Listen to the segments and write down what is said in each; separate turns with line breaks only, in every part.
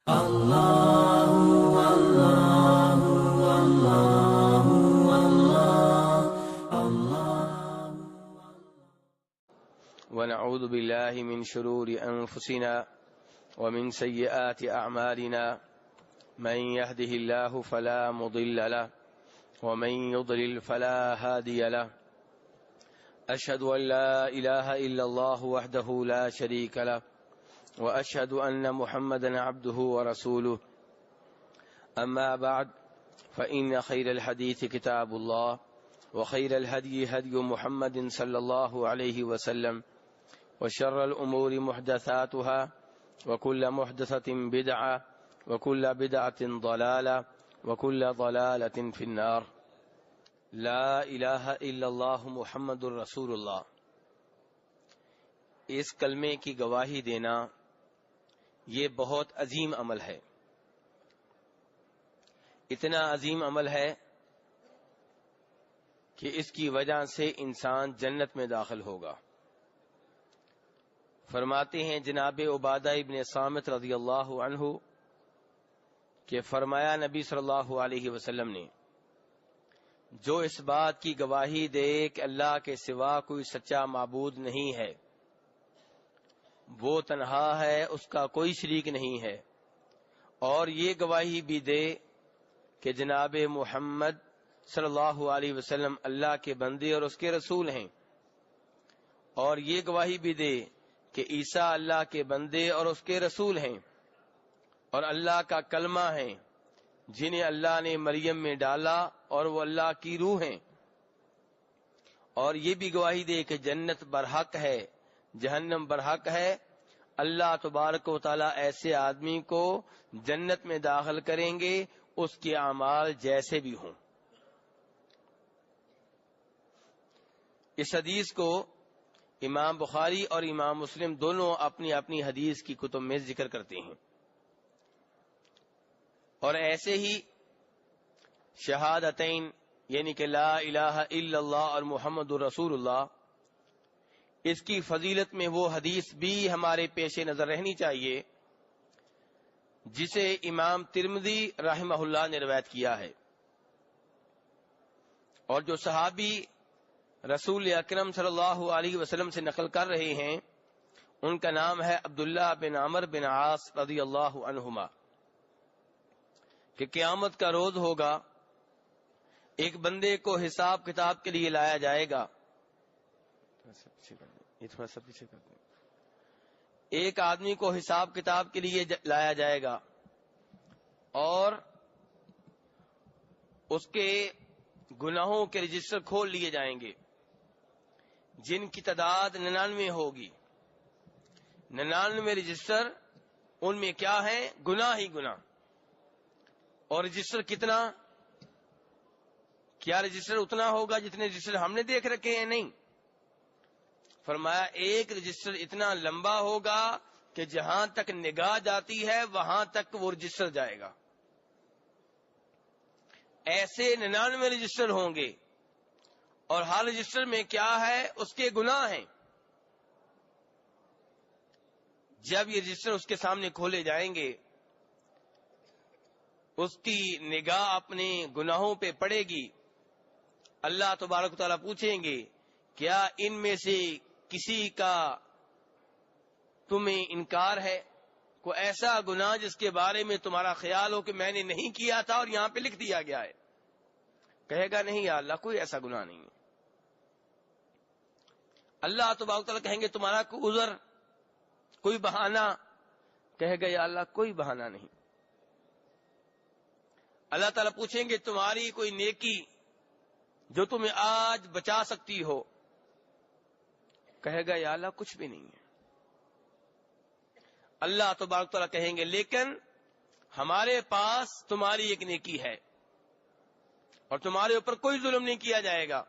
ونعوذ بالله من شرور أنفسنا ومن سيئات أعمالنا من يهده الله فلا مضل له ومن يضلل فلا هادي له أشهد أن لا إله إلا الله وحده لا شريك له وأشهد أن محمدا عبده ورسوله أما بعد فإن خير الحديث كتاب الله وخير الهدي هدي محمد صلى الله عليه وسلم وشر الأمور محدثاتها وكل محدثة بدعة وكل بدعة ضلالة وكل ضلالة في النار لا الہ الا اللہ محمد الرسول اللہ۔ اس کلمے کی گواہی دینا یہ بہت عظیم عمل ہے، اتنا عظیم عمل ہے کہ اس کی وجہ سے انسان جنت میں داخل ہوگا۔ فرماتے ہیں جناب عبادہ ابن صامت رضی اللہ عنہ کہ فرمایا نبی صلی اللہ علیہ وسلم نے، جو اس بات کی گواہی دے کہ اللہ کے سوا کوئی سچا معبود نہیں ہے، وہ تنہا ہے، اس کا کوئی شریک نہیں ہے، اور یہ گواہی بھی دے کہ جناب محمد صلی اللہ علیہ وسلم اللہ کے بندے اور اس کے رسول ہیں، اور یہ گواہی بھی دے کہ عیسیٰ اللہ کے بندے اور اس کے رسول ہیں اور اللہ کا کلمہ ہیں، جنہیں اللہ نے مریم میں ڈالا اور وہ اللہ کی روح ہیں، اور یہ بھی گواہی دے کہ جنت برحق ہے، جہنم برحق ہے۔ اللہ تبارک و تعالی ایسے آدمی کو جنت میں داخل کریں گے اس کے اعمال جیسے بھی ہوں۔ اس حدیث کو امام بخاری اور امام مسلم دونوں اپنی اپنی حدیث کی کتب میں ذکر کرتے ہیں، اور ایسے ہی شہادتین یعنی کہ لا الہ الا اللہ اور محمد الرسول اللہ، اس کی فضیلت میں وہ حدیث بھی ہمارے پیش نظر رہنی چاہیے جسے امام ترمذی رحمہ اللہ نے روایت کیا ہے، اور جو صحابی رسول اکرم صلی اللہ علیہ وسلم سے نقل کر رہے ہیں ان کا نام ہے عبداللہ بن عمر بن عاص رضی اللہ عنہما، کہ قیامت کا روز ہوگا، ایک بندے کو حساب کتاب کے لیے لایا جائے گا، ایک آدمی کو حساب کتاب کے لیے لایا جائے گا اور اس کے گناہوں کے رجسٹر کھول لیے جائیں گے جن کی تعداد 99 ہوگی۔ 99 رجسٹر، ان میں کیا ہے؟ گناہ ہی گناہ۔ اور رجسٹر کتنا؟ کیا رجسٹر اتنا ہوگا جتنے رجسٹر ہم نے دیکھ رکھے ہیں؟ نہیں، فرمایا ایک رجسٹر اتنا لمبا ہوگا کہ جہاں تک نگاہ جاتی ہے وہاں تک وہ رجسٹر جائے گا۔ ایسے 99 رجسٹر ہوں گے، اور ہر رجسٹر میں کیا ہے؟ اس کے گناہ ہیں۔ جب یہ رجسٹر اس کے سامنے کھولے جائیں گے، اس کی نگاہ اپنے گناہوں پہ پڑے گی، اللہ تبارک و تعالیٰ پوچھیں گے کیا ان میں سے کسی کا تمہیں انکار ہے؟ کوئی ایسا گناہ جس کے بارے میں تمہارا خیال ہو کہ میں نے نہیں کیا تھا اور یہاں پہ لکھ دیا گیا ہے؟ کہے گا نہیں یا اللہ، کوئی ایسا گناہ نہیں ہے۔ اللہ تبارک و تعالیٰ کہیں گے تمہارا کوئی عذر، کوئی بہانہ؟ کہے گا یا اللہ کوئی بہانہ نہیں۔ اللہ تعالیٰ پوچھیں گے تمہاری کوئی نیکی جو تمہیں آج بچا سکتی ہو؟ کہے گا یا اللہ کچھ بھی نہیں ہے۔ اللہ تبارک و تعالیٰ کہیں گے لیکن ہمارے پاس تمہاری ایک نیکی ہے اور تمہارے اوپر کوئی ظلم نہیں کیا جائے گا۔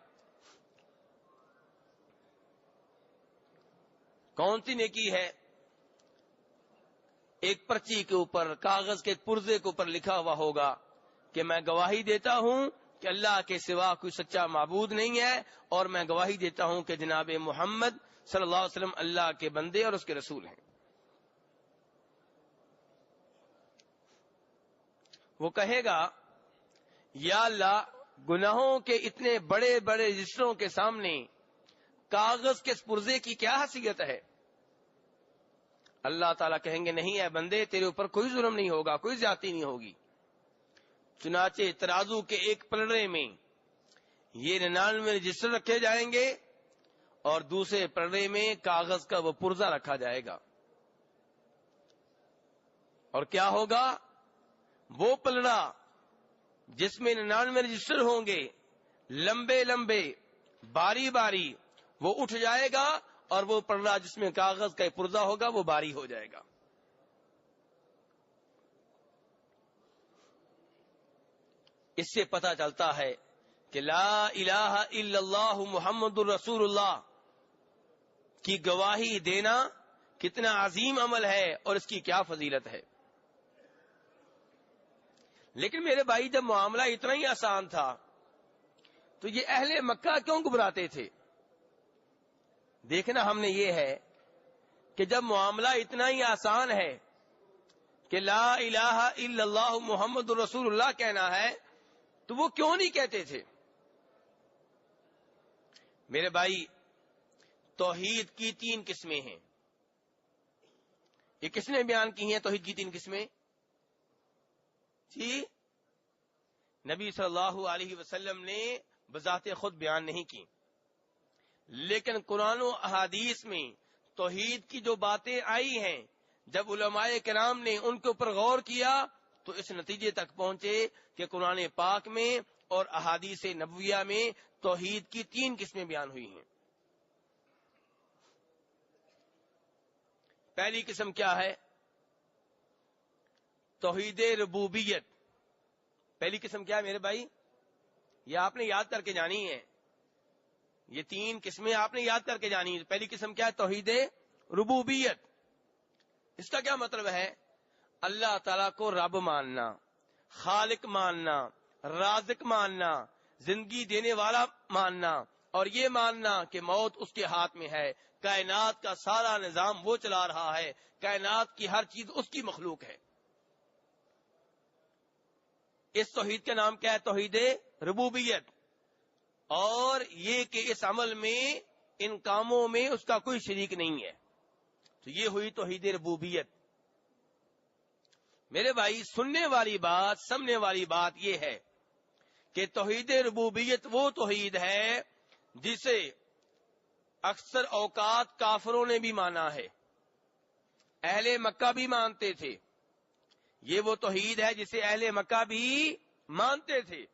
کون سی نیکی ہے؟ ایک پرچی کے اوپر، کاغذ کے پرزے کے اوپر لکھا ہوا ہوگا کہ میں گواہی دیتا ہوں کہ اللہ کے سوا کوئی سچا معبود نہیں ہے، اور میں گواہی دیتا ہوں کہ جناب محمد صلی اللہ علیہ وسلم اللہ کے بندے اور اس کے رسول ہیں۔ وہ کہے گا یا اللہ گناہوں کے اتنے بڑے بڑے رجسٹروں کے سامنے کاغذ کے پرزے کی کیا حیثیت ہے؟ اللہ تعالیٰ کہیں گے نہیں اے بندے، تیرے اوپر کوئی ظلم نہیں ہوگا، کوئی زیادتی نہیں ہوگی۔ چنانچہ ترازو کے ایک پلڑے میں یہ 99 رجسٹر رکھے جائیں گے اور دوسرے پلڑے میں کاغذ کا وہ پرزہ رکھا جائے گا، اور کیا ہوگا؟ وہ پلڑا جس میں 99 رجسٹر ہوں گے، لمبے لمبے باری باری، وہ اٹھ جائے گا، اور وہ پلڑا جس میں کاغذ کا پرزہ ہوگا وہ باری ہو جائے گا۔ اس سے پتہ چلتا ہے کہ لا الہ الا اللہ محمد الرسول اللہ کی گواہی دینا کتنا عظیم عمل ہے اور اس کی کیا فضیلت ہے۔ لیکن میرے بھائی، جب معاملہ اتنا ہی آسان تھا تو یہ اہل مکہ کیوں گھبراتے تھے؟ دیکھنا ہم نے یہ ہے کہ جب معاملہ اتنا ہی آسان ہے کہ لا الہ الا اللہ محمد الرسول اللہ کہنا ہے، تو وہ کیوں نہیں کہتے تھے؟ میرے بھائی، توحید کی 3 قسمیں ہیں۔ یہ کس نے بیان کی ہیں توحید کی 3 قسمیں؟ جی، نبی صلی اللہ علیہ وسلم نے بذات خود بیان نہیں کی، لیکن قرآن و احادیث میں توحید کی جو باتیں آئی ہیں، جب علماء کرام نے ان کے اوپر غور کیا تو اس نتیجے تک پہنچے کہ قرآن پاک میں اور احادیث نبویہ میں توحید کی 3 قسمیں بیان ہوئی ہیں۔ پہلی قسم کیا ہے؟ توحید ربوبیت۔ پہلی قسم کیا ہے میرے بھائی؟ یہ آپ نے یاد کر کے جانی ہے، یہ 3 قسمیں آپ نے یاد کر کے جانی ہے۔ پہلی قسم کیا ہے؟ توحید ربوبیت۔ اس کا کیا مطلب ہے؟ اللہ تعالیٰ کو رب ماننا، خالق ماننا، رازق ماننا، زندگی دینے والا ماننا، اور یہ ماننا کہ موت اس کے ہاتھ میں ہے، کائنات کا سارا نظام وہ چلا رہا ہے، کائنات کی ہر چیز اس کی مخلوق ہے۔ اس توحید کا نام کیا ہے؟ توحید ربوبیت۔ اور یہ کہ اس عمل میں، ان کاموں میں اس کا کوئی شریک نہیں ہے، تو یہ ہوئی توحید ربوبیت۔ میرے بھائی، سننے والی بات، سمجھنے والی بات یہ ہے کہ توحید ربوبیت وہ توحید ہے جسے اکثر اوقات کافروں نے بھی مانا ہے، اہل مکہ بھی مانتے تھے۔ یہ وہ توحید ہے جسے اہل مکہ بھی مانتے تھے۔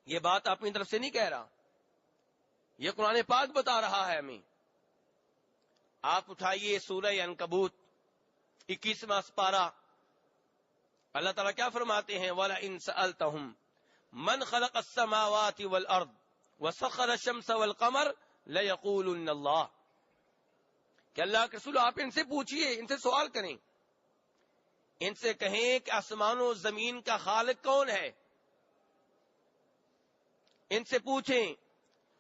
یہ بات اپنی طرف سے نہیں کہہ رہا، یہ قرآن پاک بتا رہا ہے ہمیں۔ آپ اٹھائیے سورہ عنکبوت 21واں سپارہ، اللہ تعالیٰ کیا فرماتے ہیں؟ وَلَئِن سَأَلْتَهُمْ مَنْ خَلَقَ السَّمَاوَاتِ وَالْأَرْضِ وَسَخَّرَ الشَّمْسَ وَالْقَمَرَ لَيَقُولُنَّ اللَّهُ، کہ اللہ کے رسول آپ ان سے پوچھئے، ان سے سوال کریں، ان سے کہیں کہ آسمان و زمین کا خالق کون ہے؟ ان سے پوچھیں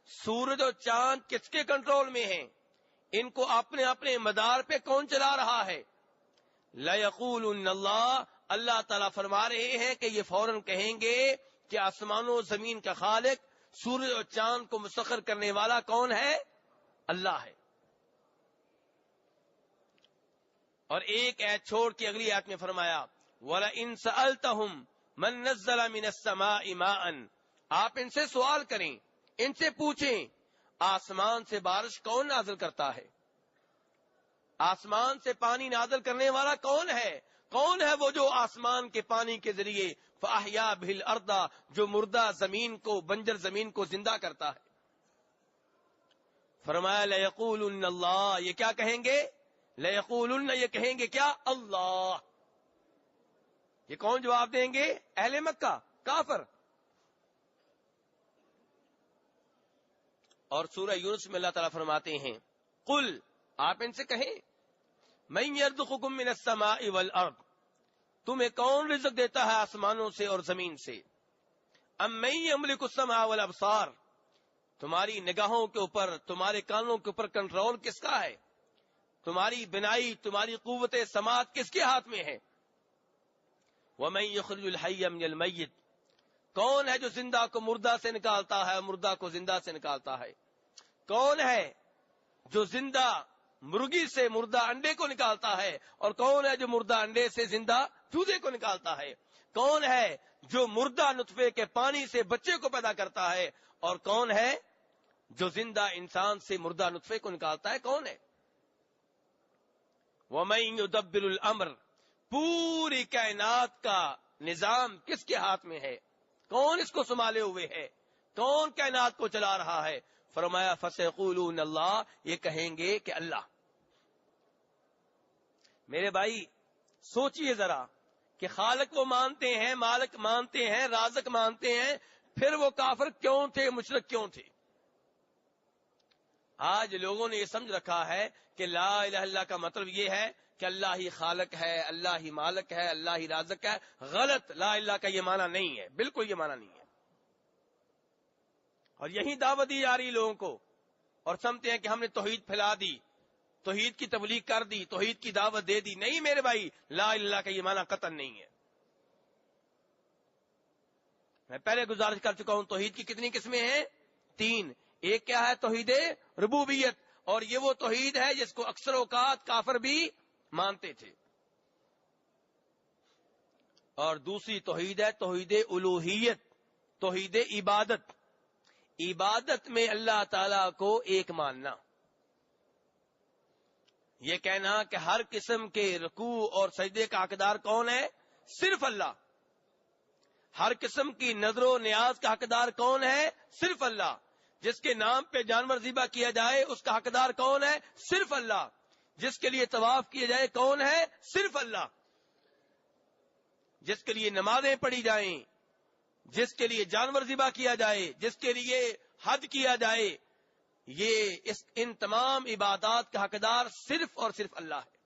سورج اور چاند کس کے کنٹرول میں ہیں، ان کو اپنے اپنے مدار پہ کون چلا رہا ہے؟ لَيَقُولُنَّ اللَّهُ، اللہ تعالیٰ فرما رہے ہیں کہ یہ فوراً کہیں گے کہ آسمان و زمین کا خالق، سورج اور چاند کو مسخر کرنے والا کون ہے؟ اللہ ہے۔ اور ایک ایت چھوڑ کے اگلی ایت میں فرمایا وَلَئِن سَأَلْتَهُمْ مَن نَزَّلَ مِنَ السَّمَاءِ مَاءً، آپ ان سے سوال کریں، ان سے پوچھیں آسمان سے بارش کون نازل کرتا ہے؟ آسمان سے پانی نازل کرنے والا کون ہے؟ کون ہے وہ جو آسمان کے پانی کے ذریعے فَأَحْيَا بِهِ الْأَرْضَ، جو مردہ زمین کو، بنجر زمین کو زندہ کرتا ہے؟ فرمایا لَيَقُولُنَّ اللَّهُ، یہ کیا کہیں گے؟ لَيَقُولُنَّ، یہ کہیں گے کیا؟ اللہ۔ یہ کون جواب دیں گے؟ اہل مکہ، کافر۔ اور سورہ یونس میں اللہ تعالیٰ فرماتے ہیں قل، آپ ان سے کہیں مَن يَرْزُقُكُم مِّنَ السَّمَاءِ وَالْأَرْضِ، تمہیں کون رزق دیتا ہے آسمانوں سے اور زمین سے؟ أَمَّن يَمْلِكُ السَّمْعَ وَالْأَبْصَارَ، تمہاری نگاہوں کے اوپر، تمہارے کانوں کے اوپر کنٹرول کس کا ہے؟ تمہاری بینائی، تمہاری قوت سماعت کس کے ہاتھ میں ہے؟ وَمَن يُخْرِجُ الْحَيَّ مِنَ الْمَيِّتِ، کون ہے جو زندہ کو مردہ سے نکالتا ہے، مردہ کو زندہ سے نکالتا ہے؟ کون ہے جو زندہ مرغی سے مردہ انڈے کو نکالتا ہے، اور کون ہے جو مردہ انڈے سے زندہ چوزے کو نکالتا ہے؟ کون ہے جو مردہ نطفے کے پانی سے بچے کو پیدا کرتا ہے، اور کون ہے جو زندہ انسان سے مردہ نطفے کو نکالتا ہے؟ کون ہے؟ وَمَن يُدَبِّرُ الْأَمْرَ، پوری کائنات کا نظام کس کے ہاتھ میں ہے؟ کون اس کو سنبھالے ہوئے ہے؟ کون کائنات کو چلا رہا ہے؟ فرمایا فَسَيَقُولُونَ اللَّهُ، یہ کہیں گے کہ اللہ۔ میرے بھائی سوچئے ذرا کہ خالق وہ مانتے ہیں، مالک مانتے ہیں، رازق مانتے ہیں، پھر وہ کافر کیوں تھے، مشرک کیوں تھے؟ آج لوگوں نے یہ سمجھ رکھا ہے کہ لا الہ الا اللہ کا مطلب یہ ہے کہ اللہ ہی خالق ہے، اللہ ہی مالک ہے، اللہ ہی رازق ہے۔ غلط، لا الہ کا یہ معنی نہیں ہے، بالکل یہ معنی نہیں ہے۔ اور یہی دعوت دی جا رہی لوگوں کو، اور سمجھتے ہیں کہ ہم نے توحید پھیلا دی، توحید کی تبلیغ کر دی، توحید کی دعوت دے دی۔ نہیں میرے بھائی، لا الہ الا اللہ کا یہ معنی قطعا نہیں ہے۔ میں پہلے گزارش کر چکا ہوں، توحید کی کتنی قسمیں ہیں؟ 3۔ ایک کیا ہے؟ توحید ربوبیت، اور یہ وہ توحید ہے جس کو اکثر اوقات کافر بھی مانتے تھے۔ اور دوسری توحید ہے توحید الوہیت، توحید عبادت۔ عبادت میں اللہ تعالی کو ایک ماننا، یہ کہنا کہ ہر قسم کے رکوع اور سجدے کا حقدار کون ہے؟ صرف اللہ۔ ہر قسم کی نظر و نیاز کا حقدار کون ہے؟ صرف اللہ۔ جس کے نام پہ جانور ذبح کیا جائے اس کا حقدار کون ہے؟ صرف اللہ۔ جس کے لیے طواف کیا جائے کون ہے؟ صرف اللہ۔ جس کے لیے نمازیں پڑھی جائیں، جس کے لیے جانور ذبح کیا جائے، جس کے لیے حج کیا جائے، ان تمام عبادات کا حقدار صرف اور صرف اللہ ہے۔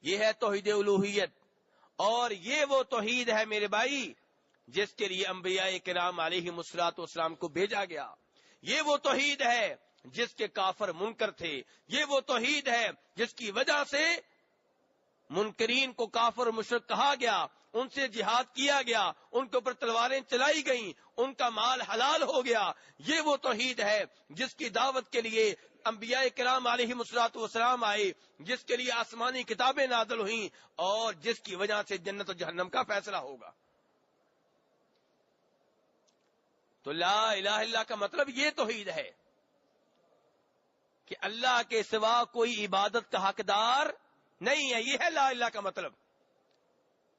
یہ ہے توحید الوہیت، اور یہ وہ توحید ہے میرے بھائی جس کے لیے انبیاء کرام علیہم الصلوۃ والسلام کو بھیجا گیا۔ یہ وہ توحید ہے جس کے کافر منکر تھے۔ یہ وہ توحید ہے جس کی وجہ سے منکرین کو کافر مشرک کہا گیا، ان سے جہاد کیا گیا، ان کے اوپر تلواریں چلائی گئیں، ان کا مال حلال ہو گیا۔ یہ وہ توحید ہے جس کی دعوت کے لیے انبیاء کرام علیہم الصلوۃ والسلام آئے، جس کے لیے آسمانی کتابیں نازل ہوئیں، اور جس کی وجہ سے جنت و جہنم کا فیصلہ ہوگا۔ تو لا الہ الا اللہ کا مطلب یہ توحید ہے کہ اللہ کے سوا کوئی عبادت کا حقدار نہیں ہے۔ یہ ہے لا الہ کا مطلب۔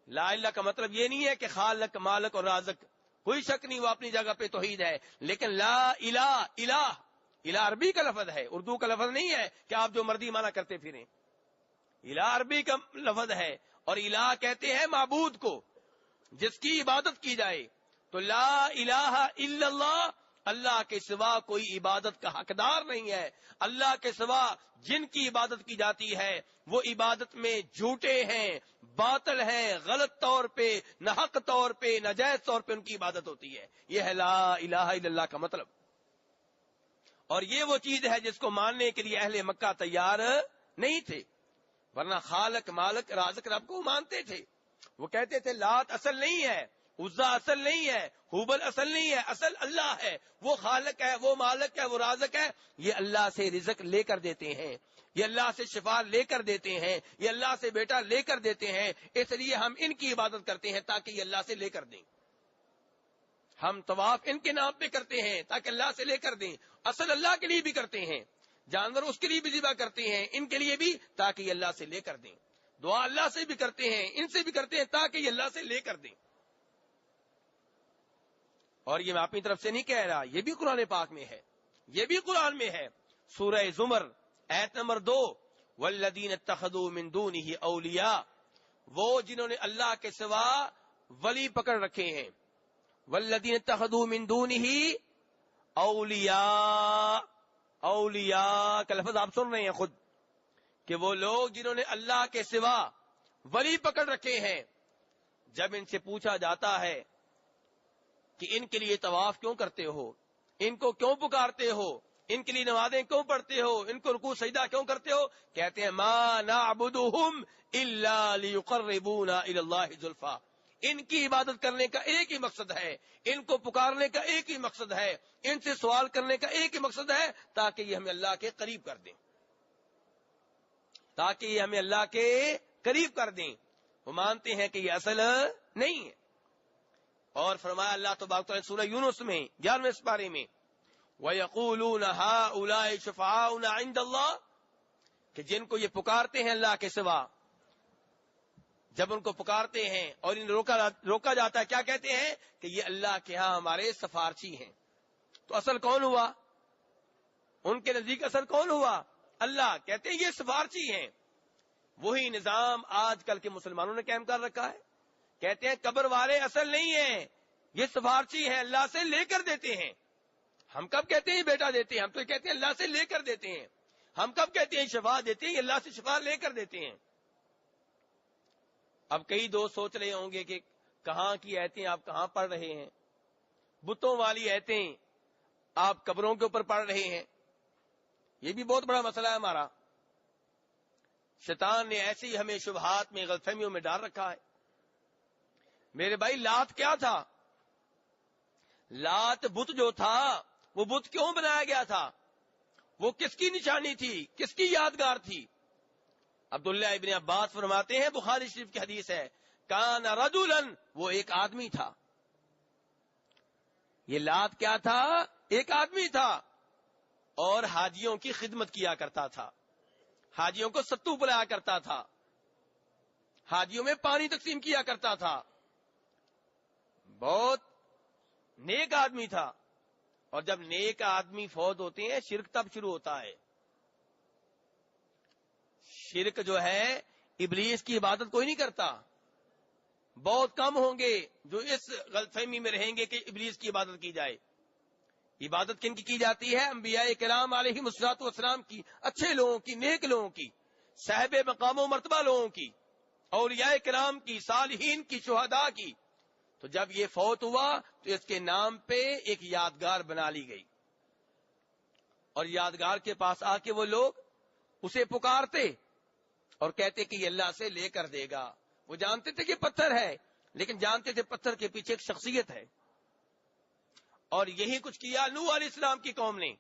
لا الہ کا مطلب یہ نہیں ہے کہ خالق، مالک اور رازق، کوئی شک نہیں، وہ اپنی جگہ پہ توحید ہے، لیکن لا الہ، الہ عربی کا لفظ ہے، اردو کا لفظ نہیں ہے کہ آپ جو مرضی مانا کرتے پھریں۔ الہ عربی کا لفظ ہے، اور الہ کہتے ہیں معبود کو، جس کی عبادت کی جائے۔ تو لا الہ الا اللہ، اللہ کے سوا کوئی عبادت کا حقدار نہیں ہے۔ اللہ کے سوا جن کی عبادت کی جاتی ہے وہ عبادت میں جھوٹے ہیں، باطل ہیں، غلط طور پہ، ناحق طور پہ، ناجائز طور پہ ان کی عبادت ہوتی ہے۔ یہ ہے لا الہ الا اللہ کا مطلب۔ اور یہ وہ چیز ہے جس کو ماننے کے لیے اہل مکہ تیار نہیں تھے، ورنہ خالق، مالک، رازق رب کو مانتے تھے۔ وہ کہتے تھے لات اصل نہیں ہے، عزا اصل نہیں ہے، حبل اصل نہیں ہے، اصل اللہ ہے، وہ خالق ہے، وہ مالک ہے، وہ رازق ہے۔ یہ اللہ سے رزق لے کر دیتے ہیں، یہ اللہ سے شفا لے کر دیتے ہیں، یہ اللہ سے بیٹا لے کر دیتے ہیں، اس لیے ہم ان کی عبادت کرتے ہیں تاکہ یہ اللہ سے لے کر دیں۔ ہم طواف ان کے نام پہ کرتے ہیں تاکہ اللہ سے لے کر دیں، اصل اللہ کے لیے بھی کرتے ہیں، جانور اس کے لیے بھی ذبح کرتے ہیں، ان کے لیے بھی تاکہ یہ اللہ سے لے کر دیں، دعا اللہ سے بھی کرتے ہیں، ان سے بھی کرتے ہیں تاکہ یہ اللہ سے لے کر دیں۔ اور یہ میں اپنی طرف سے نہیں کہہ رہا، یہ بھی قرآن پاک میں ہے، یہ بھی قرآن میں ہے۔ سورہ زمر آیت نمبر 2، والذین اتخذوا من دونہ اولیاء، وہ جنہوں نے اللہ کے سوا ولی پکڑ رکھے ہیں۔ والذین اتخذوا من دونہ اولیاء، اولیاء کا لفظ آپ سن رہے ہیں خود، کہ وہ لوگ جنہوں نے اللہ کے سوا ولی پکڑ رکھے ہیں، جب ان سے پوچھا جاتا ہے کہ ان کے لیے طواف کیوں کرتے ہو، ان کو کیوں پکارتے ہو، ان کے لیے نمازیں کیوں پڑھتے ہو، ان کو رکوع سجدہ کیوں کرتے ہو، کہتے ہیں ما نعبدہم الا لیقربونا الی اللہ زلفی، ان کی عبادت کرنے کا ایک ہی مقصد ہے، ان کو پکارنے کا ایک ہی مقصد ہے، ان سے سوال کرنے کا ایک ہی مقصد ہے، تاکہ یہ ہمیں اللہ کے قریب کر دیں، تاکہ یہ ہمیں اللہ کے قریب کر دیں۔ وہ مانتے ہیں کہ یہ اصل نہیں ہے۔ اور فرمایا اللہ تبارک وتعالی سورہ یونس میں 11ویں سپارے میں، وَيَقُولُونَ هَؤُلَاءِ شُفَعَاؤُنَا عِندَ اللَّهِ، کہ جن کو یہ پکارتے ہیں اللہ کے سوا، جب ان کو پکارتے ہیں اور انہیں روکا جاتا ہے، کیا کہتے ہیں کہ یہ اللہ کے ہاں ہمارے سفارچی ہیں۔ تو اصل کون ہوا؟ ان کے نزدیک اصل کون ہوا؟ اللہ۔ کہتے ہیں یہ سفارچی ہیں۔ وہی نظام آج کل کے مسلمانوں نے قائم کر رکھا ہے۔ کہتے ہیں قبر والے اصل نہیں ہیں، یہ سفارچی ہیں، اللہ سے لے کر دیتے ہیں۔ ہم کب کہتے ہیں بیٹا دیتے ہیں؟ ہم تو کہتے ہیں اللہ سے لے کر دیتے ہیں۔ ہم کب کہتے ہیں شفا دیتے ہیں؟ یہ اللہ سے شفا لے کر دیتے ہیں۔ اب کئی دوست سوچ رہے ہوں گے کہ کہاں کی آیتیں آپ کہاں پڑھ رہے ہیں، بتوں والی آیتیں آپ قبروں کے اوپر پڑھ رہے ہیں۔ یہ بھی بہت بڑا مسئلہ ہے ہمارا۔ شیطان نے ایسے ہی ہمیں شبہات میں، غلط فہمیوں میں ڈال رکھا ہے۔ میرے بھائی، لات کیا تھا؟ لات بت جو تھا، وہ بت کیوں بنایا گیا تھا؟ وہ کس کی نشانی تھی؟ کس کی یادگار تھی؟ عبداللہ ابن عباس فرماتے ہیں، بخاری شریف کی حدیث ہے، کان رجلا، وہ ایک آدمی تھا۔ یہ لات کیا تھا؟ ایک آدمی تھا، اور حاجیوں کی خدمت کیا کرتا تھا، حاجیوں کو ستو پلایا کرتا تھا، حاجیوں میں پانی تقسیم کیا کرتا تھا، بہت نیک آدمی تھا۔ اور جب نیک آدمی فوت ہوتے ہیں، شرک تب شروع ہوتا ہے۔ شرک جو ہے، ابلیس کی عبادت کوئی نہیں کرتا۔ بہت کم ہوں گے جو اس غلط فہمی میں رہیں گے کہ ابلیس کی عبادت کی جائے۔ عبادت کن کی جاتی ہے؟ انبیاء کرام علیہ الصلوۃ والسلام کی، اچھے لوگوں کی، نیک لوگوں کی، صاحب مقام و مرتبہ لوگوں کی، اولیاء کرام کی، صالحین کی، شہداء کی۔ تو جب یہ فوت ہوا تو اس کے نام پہ ایک یادگار بنا لی گئی، اور یادگار کے پاس آ کے وہ لوگ اسے پکارتے اور کہتے کہ یہ اللہ سے لے کر دے گا۔ وہ جانتے تھے کہ پتھر ہے، لیکن جانتے تھے پتھر کے پیچھے ایک شخصیت ہے۔ اور یہی کچھ کیا نوح علیہ السلام کی قوم نے۔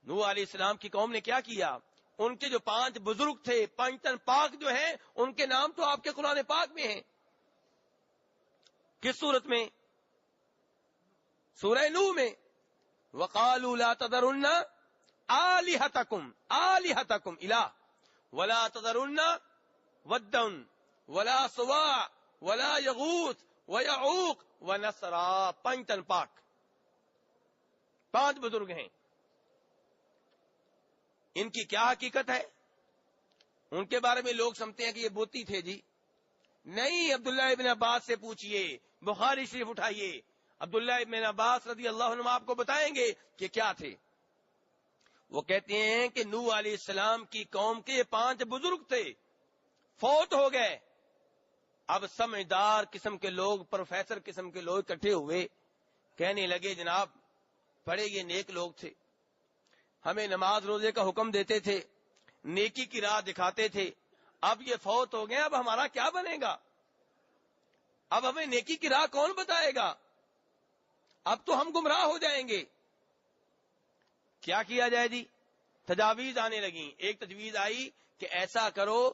نوح علیہ السلام کی قوم نے کیا کیا؟ ان کے جو 5 بزرگ تھے، 5 تن پاک جو ہیں، ان کے نام تو آپ کے قرآن پاک میں ہیں۔ کس صورت میں؟ سورہ نوح میں۔ وَقَالُوا لَا تَذَرُنَّ آلِهَتَكُمْ إِلَٰهَ وَلَا تَذَرُنَّ وَدًّا وَلَا سُوَاعًا وَلَا يَغُوثَ وَيَعُوقَ وَنَسْرًا۔ 5 تن پاک، 5 بزرگ ہیں۔ ان کی کیا حقیقت ہے؟ ان کے بارے میں لوگ سمجھتے ہیں کہ یہ بوتی تھے جی۔ نہیں، عبداللہ ابن عباس سے پوچھئے، بخاری شریف اٹھائیے، عبداللہ ابن عباس رضی اللہ عنہ آپ کو بتائیں گے کہ کیا تھے۔ وہ کہتے ہیں کہ نوح علیہ السلام کی قوم کے 5 بزرگ تھے، فوت ہو گئے۔ اب سمجھدار قسم کے لوگ، پروفیسر قسم کے لوگ اکٹھے ہوئے، کہنے لگے جناب بڑے یہ نیک لوگ تھے، ہمیں نماز روزے کا حکم دیتے تھے، نیکی کی راہ دکھاتے تھے، اب یہ فوت ہو گئے، اب ہمارا کیا بنے گا؟ اب ہمیں نیکی کی راہ کون بتائے گا؟ اب تو ہم گمراہ ہو جائیں گے۔ کیا کیا جائے جی؟ تجاویز آنے لگیں۔ ایک تجویز آئی کہ ایسا کرو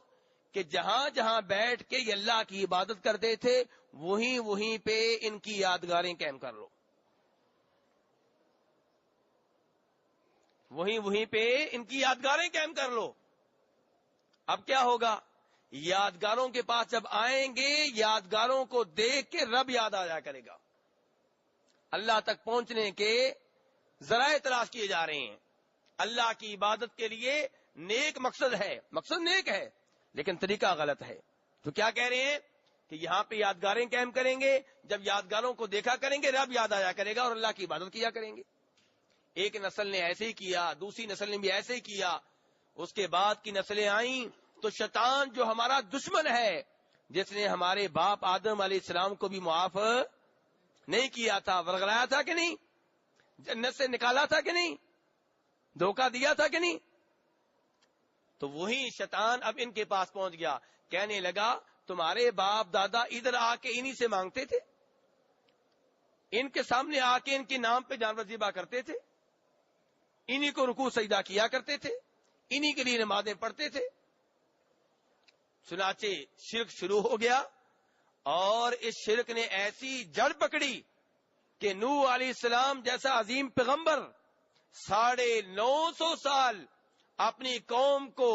کہ جہاں جہاں بیٹھ کے یہ اللہ کی عبادت کرتے تھے، وہیں پہ ان کی یادگاریں قائم کر لو، وہیں پہ ان کی یادگاریں قائم کر لو۔ اب کیا ہوگا؟ یادگاروں کے پاس جب آئیں گے، یادگاروں کو دیکھ کے رب یاد آ جا کرے گا۔ اللہ تک پہنچنے کے ذرائع تلاش کیے جا رہے ہیں۔ اللہ کی عبادت کے لیے نیک مقصد ہے، مقصد نیک ہے، لیکن طریقہ غلط ہے۔ تو کیا کہہ رہے ہیں کہ یہاں پہ یادگاریں قائم کریں گے، جب یادگاروں کو دیکھا کریں گے، رب یاد آیا کرے گا اور اللہ کی عبادت کیا کریں گے۔ ایک نسل نے ایسے ہی کیا، دوسری نسل نے بھی ایسے ہی کیا، اس کے بعد کی نسلیں آئیں تو شیطان جو ہمارا دشمن ہے، جس نے ہمارے باپ آدم علیہ السلام کو بھی معاف نہیں کیا تھا، ورگلایا تھا کہ نہیں، جنت سے نکالا تھا کہ نہیں، دھوکہ دیا تھا کہ نہیں، تو وہی شیطان اب ان کے پاس پہنچ گیا، کہنے لگا تمہارے باپ دادا ادھر آ کے انہی سے مانگتے تھے، ان کے سامنے آ کے ان کے نام پہ جانور ذبح کرتے تھے، انہی کو رکوع سجدہ کیا کرتے تھے، انہی کے لیے نمازیں پڑھتے تھے۔ چنانچہ شرک شروع ہو گیا، اور اس شرک نے ایسی جڑ پکڑی کہ نوح علیہ السلام جیسا عظیم پیغمبر 950 سال اپنی قوم کو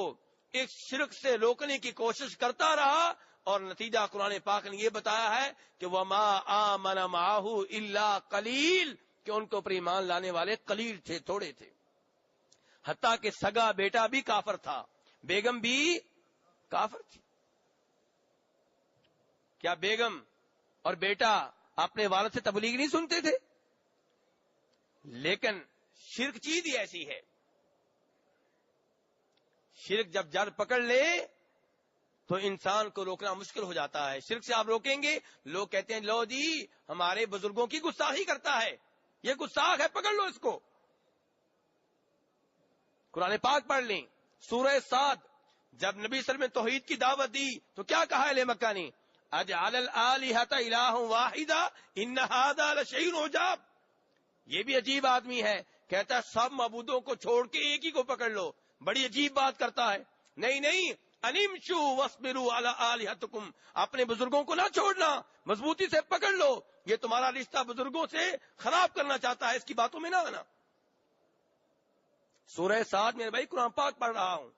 اس شرک سے روکنے کی کوشش کرتا رہا، اور نتیجہ قرآن پاک نے یہ بتایا ہے کہ وَمَا آمَنَ مَعَهُ إِلَّا قَلِيلٌ، کہ ان کو پر ایمان لانے والے قلیل تھے، تھوڑے تھے۔ حتیٰ کہ سگا بیٹا بھی کافر تھا، بیگم بھی کافر تھی۔ کیا بیگم اور بیٹا اپنے والد سے تبلیغ نہیں سنتے تھے؟ لیکن شرک چیز ہی ایسی ہے، شرک جب جڑ پکڑ لے تو انسان کو روکنا مشکل ہو جاتا ہے۔ شرک سے آپ روکیں گے، لوگ کہتے ہیں لو جی ہمارے بزرگوں کی گستاخی کرتا ہے، یہ گستاخ ہے، پکڑ لو اس کو۔ قرآن پاک پڑھ لیں، سورہ صاد، جب نبی صلی اللہ علیہ وسلم نے توحید کی دعوت دی تو کیا کہا اہل مکہ نے؟ اجعل الآلہۃ الہ واحدہ ان ھذا لشیء عجاب۔ یہ بھی عجیب آدمی ہے، کہتا ہے سب معبودوں کو چھوڑ کے ایک ہی کو پکڑ لو، بڑی عجیب بات کرتا ہے۔ نہیں نہیں، انمشوا واصبروا علی آلہتکم، اپنے بزرگوں کو نہ چھوڑنا، مضبوطی سے پکڑ لو، یہ تمہارا رشتہ بزرگوں سے خراب کرنا چاہتا ہے، اس کی باتوں میں نہ آنا۔ سورہ صاد میرے بھائی قرآن پاک پڑھ رہا ہوں،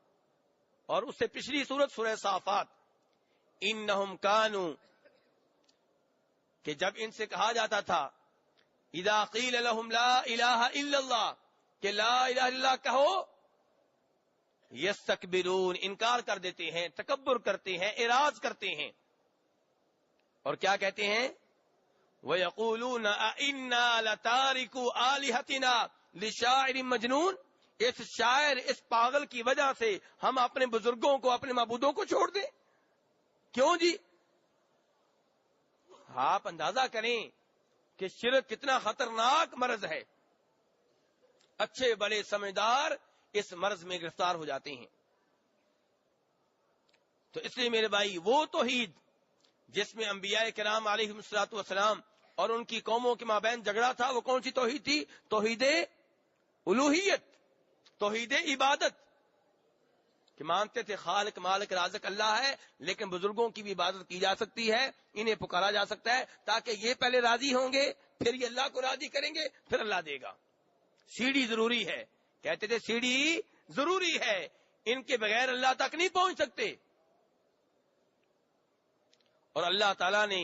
اور اس سے پچھلی سورت سورہ صافات، انہم کانوا، کہ جب ان سے کہا جاتا تھا اذا قیل لهم لا الہ الا اللہ، کہ لا الہ الا اللہ کہو، یستکبرون، انکار کر دیتے ہیں، تکبر کرتے ہیں، اعراض کرتے ہیں، اور کیا کہتے ہیں؟ وَيَقُولُونَ أَإِنَّا لَتَارِكُو آلِهَتِنَا لِشَاعِرٍ مَجْنُونٍ، اس شاعر، اس پاگل کی وجہ سے ہم اپنے بزرگوں کو، اپنے معبودوں کو چھوڑ دیں؟ کیوں جی؟ آپ اندازہ کریں کہ شرک کتنا خطرناک مرض ہے، اچھے بڑے سمجھدار اس مرض میں گرفتار ہو جاتے ہیں۔ تو اس لیے میرے بھائی، وہ توحید جس میں انبیاء کرام علیہم الصلوۃ والسلام اور ان کی قوموں کے مابین جھگڑا تھا، وہ کون سی توحید تھی؟ توحید الوہیت، توحید عبادت، کہ مانتے تھے خالق مالک رازق اللہ ہے، لیکن بزرگوں کی بھی عبادت کی جا سکتی ہے، انہیں پکارا جا سکتا ہے، تاکہ یہ پہلے راضی ہوں گے، پھر یہ اللہ کو راضی کریں گے، پھر اللہ دے گا۔ سیڑھی ضروری ہے، کہتے تھے سیڑھی ضروری ہے، ان کے بغیر اللہ تک نہیں پہنچ سکتے۔ اور اللہ تعالیٰ نے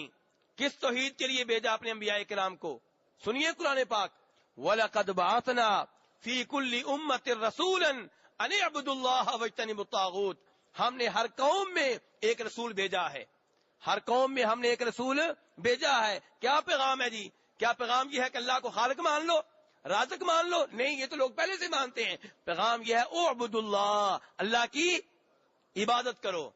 کس توحید کے لیے بھیجا اپنے انبیاء کرام کو؟ سنیے قرآن پاک، وَلَقَدْ بَعَثْنَا فِي كُلِّ أُمَّةٍ رَسُولًا أَنِ اعْبُدُوا اللَّهَ وَاجْتَنِبُوا الطَّاغُوتَ، ہم نے ہر قوم میں ایک رسول بھیجا ہے، ہر قوم میں ہم نے ایک رسول بھیجا ہے۔ کیا پیغام ہے جی؟ کیا پیغام یہ ہے کہ اللہ کو خالق مان لو، رازق مان لو؟ نہیں، یہ تو لوگ پہلے سے مانتے ہیں۔ پیغام یہ ہے اعبدوا اللہ، اللہ کی عبادت کرو،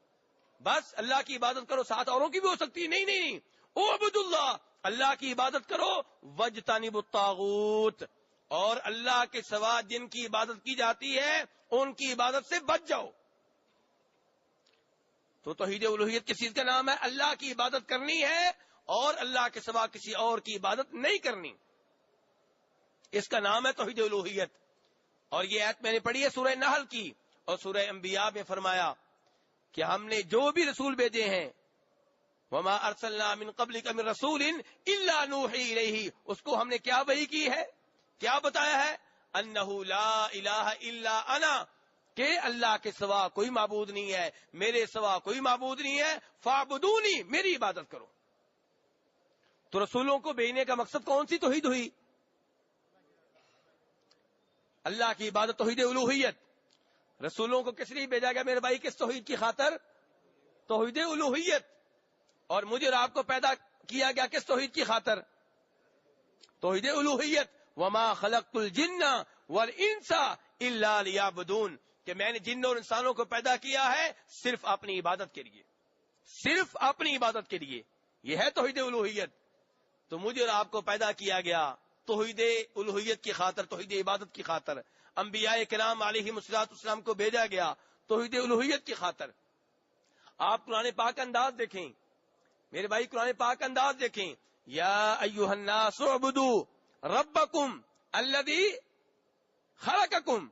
بس اللہ کی عبادت کرو، ساتھ اوروں کی بھی ہو سکتی ہے، نہیں نہیں نہیں، اعبدوا اللہ، اللہ کی عبادت کرو، واجتنبوا الطاغوت، اور اللہ کے سوا جن کی عبادت کی جاتی ہے ان کی عبادت سے بچ جاؤ۔ تو توحید الوہیت کس چیز کا نام ہے؟ اللہ کی عبادت کرنی ہے اور اللہ کے سوا کسی اور کی عبادت نہیں کرنی، اس کا نام ہے توحید الوہیت۔ اور یہ آیت میں نے پڑھی ہے سورہ نحل کی، اور سورہ انبیاء میں فرمایا کہ ہم نے جو بھی رسول بھیجے ہیں، وما ارسلنا من قبلک من رسول الا نوحی الیہ، اس کو ہم نے کیا وحی کی ہے، کیا بتایا ہے؟ انہ لا الہ الا انا، کہ اللہ کے سوا کوئی معبود نہیں ہے، میرے سوا کوئی معبود نہیں ہے، فاعبدونی، میری عبادت کرو۔ تو رسولوں کو بھیجنے کا مقصد کون سی توحید ہوئی؟ اللہ کی عبادت، توحید الوہیت۔ رسولوں کو کس لیے بھیجا گیا میرے بھائی؟ کس توحید کی خاطر؟ توحید الوہیت۔ اور مجھے اور آپ کو پیدا کیا گیا کس توحید کی خاطر؟ توحید الوہیت۔ وما خلقت الجن والانس الا لیعبدون، کہ میں نے جن اور انسانوں کو پیدا کیا ہے صرف اپنی عبادت کے لیے، صرف اپنی عبادت کے لیے، یہ ہے توحید الوہیت۔ تو مجھے اور آپ کو پیدا کیا گیا توحید الوہیت کی خاطر، توحید عبادت کی خاطر، انبیاء کرام علیہم الصلوۃ والسلام کو بھیجا گیا توحید الوہیت کی خاطر۔ آپ قرآن پاک کا انداز دیکھیں میرے بھائی، قرآن پاک کا انداز دیکھیں. یا ایھا الناس اعبدوا ربکم الذی خلقکم.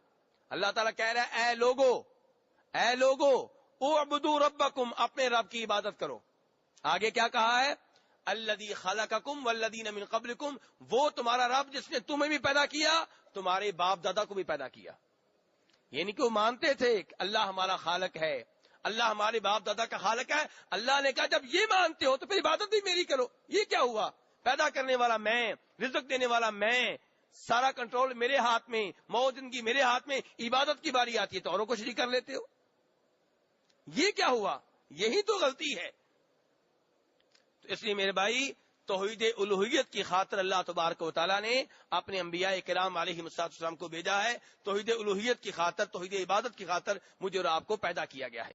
اللہ تعالیٰ کہہ رہا ہے اے لوگو اعبدوا ربکم، اپنے رب کی عبادت کرو. آگے کیا کہا ہے؟ الذی خلقکم والذین من قبلکم، وہ تمہارا رب جس نے تمہیں بھی پیدا کیا، تمہارے باپ دادا کو بھی پیدا کیا. یعنی کہ وہ مانتے تھے کہ اللہ ہمارا خالق ہے، اللہ ہمارے باپ دادا کا خالق ہے. اللہ نے کہا جب یہ مانتے ہو تو پھر عبادت بھی میری کرو. یہ کیا ہوا؟ پیدا کرنے والا میں، رزق دینے والا میں، سارا کنٹرول میرے ہاتھ میں، موت زندگی میرے ہاتھ میں، عبادت کی باری آتی ہے تو اوروں کو شریک کر لیتے ہو. یہ کیا ہوا؟ یہی تو غلطی ہے. تو اس لیے میرے بھائی، توحید الوہیت کی خاطر اللہ تبارک و تعالیٰ نے اپنے انبیاء کرام علیہ السلام کو بھیجا ہے. توحید الوہیت کی خاطر، توحید عبادت کی خاطر مجھے اور آپ کو پیدا کیا گیا ہے.